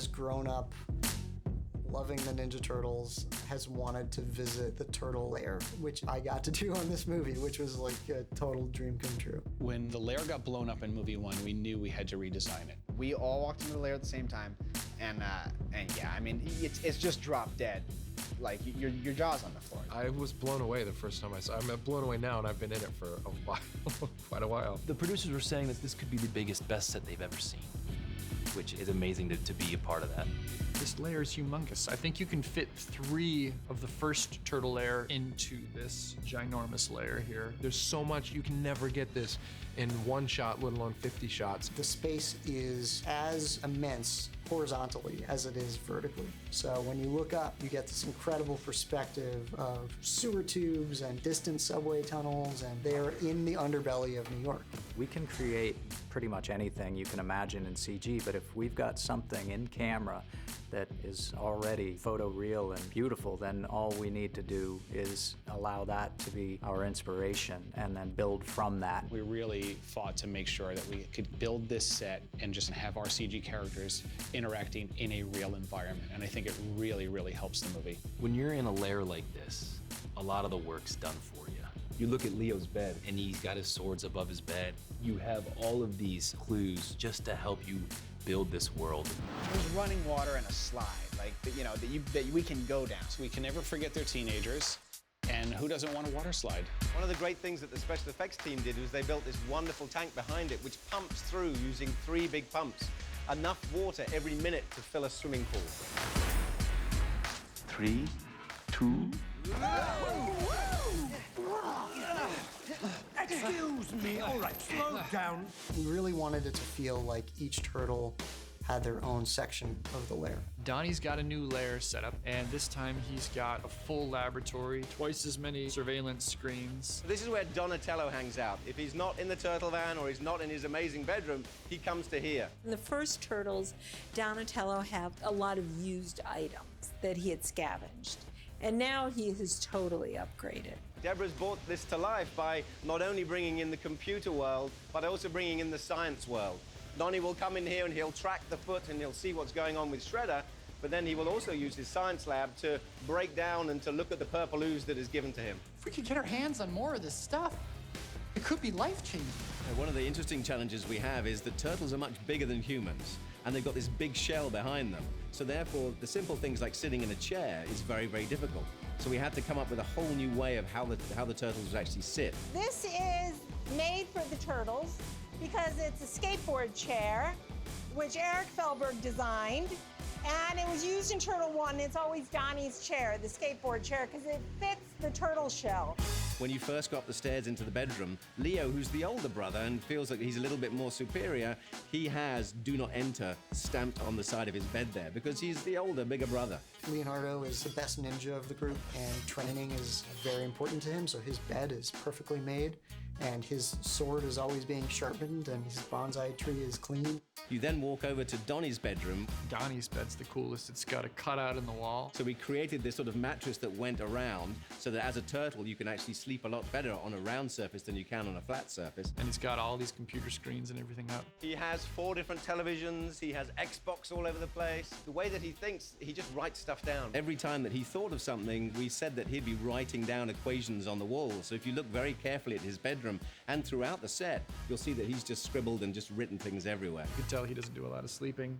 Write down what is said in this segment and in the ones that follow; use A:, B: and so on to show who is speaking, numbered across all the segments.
A: has grown up loving the Ninja Turtles, has wanted to visit the turtle lair, which I got to do on this movie, which was like a total dream come true.
B: When the lair got blown up in movie 1, we knew we had to redesign it.
C: We all walked into the lair at the same time, and yeah, I mean, it's just drop dead. Like, your jaw's on the floor.
D: I was blown away the first time I saw it. I'm blown away now, and I've been in it for a while, quite a while.
E: The producers were saying that this could be the biggest, best set they've ever seen, which is amazing to be a part of that.
F: This lair is humongous. I think you can fit 3 of the first turtle lair into this ginormous lair here.
D: There's so much, you can never get this in one shot, let alone 50 shots.
A: The space is as immense horizontally as it is vertically. So when you look up, you get this incredible perspective of sewer tubes and distant subway tunnels, and they're in the underbelly of New York.
G: We can create pretty much anything you can imagine in CG, but if we've got something in camera that is already photoreal and beautiful, then all we need to do is allow that to be our inspiration and then build from that.
B: We really fought to make sure that we could build this set and just have our CG characters interacting in a real environment. And I think it really, really helps the movie.
E: When you're in a lair like this, a lot of the work's done for you. You look at Leo's bed, and he's got his swords above his bed. You have all of these clues just to help you build this world.
C: There's running water and a slide, like, you know, that we can go down.
B: We can never forget they're teenagers, and who doesn't want a water slide?
H: One of the great things that the special effects team did was they built this wonderful tank behind it, which pumps through using 3 big pumps. Enough water every minute to fill a swimming pool.
E: 3, 2...
I: Excuse me, all right, slow down.
A: We really wanted it to feel like each turtle had their own section of the lair.
F: Donnie's got a new lair set up, and this time he's got a full laboratory, twice as many surveillance screens.
H: This is where Donatello hangs out. If he's not in the turtle van or he's not in his amazing bedroom, he comes to here.
J: In the first Turtles, Donatello had a lot of used items that he had scavenged. And now he is totally upgraded.
H: Deborah's brought this to life by not only bringing in the computer world, but also bringing in the science world. Donnie will come in here and he'll track the foot and he'll see what's going on with Shredder, but then he will also use his science lab to break down and to look at the purple ooze that is given to him.
K: If we could get our hands on more of this stuff, it could be life-changing.
L: One of the interesting challenges we have is that turtles are much bigger than humans, and they've got this big shell behind them. So therefore, the simple things like sitting in a chair is very, very difficult. So we had to come up with a whole new way of how the turtles would actually sit.
J: This is made for the turtles because it's a skateboard chair, which Eric Felberg designed. And it was used in Turtle 1. It's always Donnie's chair, the skateboard chair, because it fits the turtle shell.
L: When you first go up the stairs into the bedroom, Leo, who's the older brother and feels like he's a little bit more superior, he has "Do Not Enter" stamped on the side of his bed there because he's the older, bigger brother.
A: Leonardo is the best ninja of the group, and training is very important to him, so his bed is perfectly made, and his sword is always being sharpened, and his bonsai tree is clean.
L: You then walk over to Donnie's bedroom.
F: Donnie's bed's the coolest. It's got a cutout in the wall.
L: So we created this sort of mattress that went around so that as a turtle you can actually sleep a lot better on a round surface than you can on a flat surface.
F: And he's got all these computer screens and everything up.
H: He has 4 different televisions, he has Xbox all over the place. The way that he thinks, he just writes stuff down.
L: Every time that he thought of something, we said that he'd be writing down equations on the wall. So if you look very carefully at his bedroom and throughout the set, you'll see that he's just scribbled and just written things everywhere.
F: You can tell he doesn't do a lot of sleeping.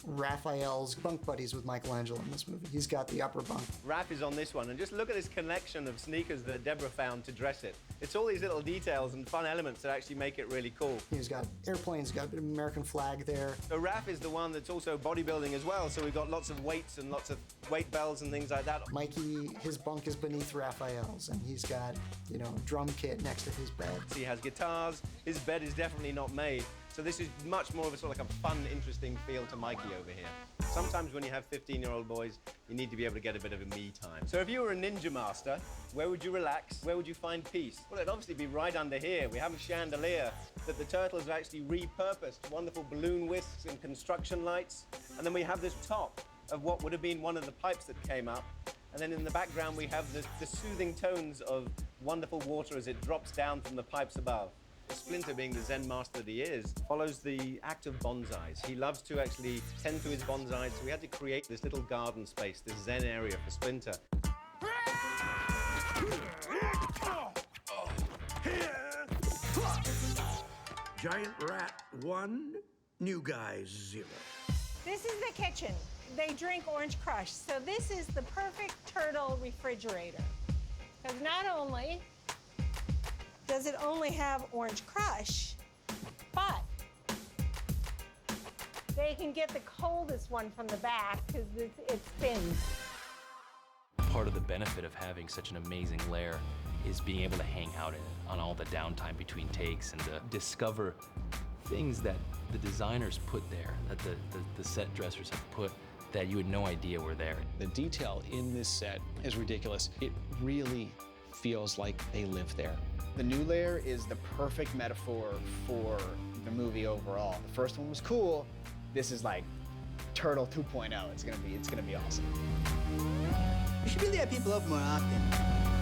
A: Raphael's bunk buddies with Michelangelo in this movie. He's got the upper bunk.
H: Raph is on this one, and just look at this collection of sneakers that Deborah found to dress it. It's all these little details and fun elements that actually make it really cool.
A: He's got airplanes, got an American flag there.
H: So Raph is the one that's also bodybuilding as well, so we've got lots of weights and lots of weight bells and things like that.
A: Mikey, his bunk is beneath Raphael's, and he's got, you know, a drum kit next to his bed.
H: He has guitars. His bed is definitely not made. So this is much more of a sort of like a fun, interesting feel to Mikey over here. Sometimes when you have 15-year-old boys, you need to be able to get a bit of a me time. So if you were a ninja master, where would you relax? Where would you find peace? Well, it'd obviously be right under here. We have a chandelier that the turtles have actually repurposed. Wonderful balloon whisks and construction lights. And then we have this top of what would have been one of the pipes that came up. And then in the background, we have the soothing tones of wonderful water as it drops down from the pipes above. Splinter, being the Zen master that he is, follows the act of bonsais. He loves to actually tend to his bonsais, so we had to create this little garden space, this Zen area for Splinter.
I: Giant rat 1, new guys 0.
J: This is the kitchen. They drink Orange Crush, so this is the perfect turtle refrigerator. Because not only does it only have Orange Crush, but they can get the coldest one from the back because it spins.
E: Part of the benefit of having such an amazing lair is being able to hang out in it on all the downtime between takes and to discover things that the designers put there, that the set dressers have put, that you had no idea were there.
B: The detail in this set is ridiculous. It really feels like they live there.
C: The new layer is the perfect metaphor for the movie overall. The first one was cool. This is like Turtle 2.0. It's gonna be awesome.
M: We should really have people over more often.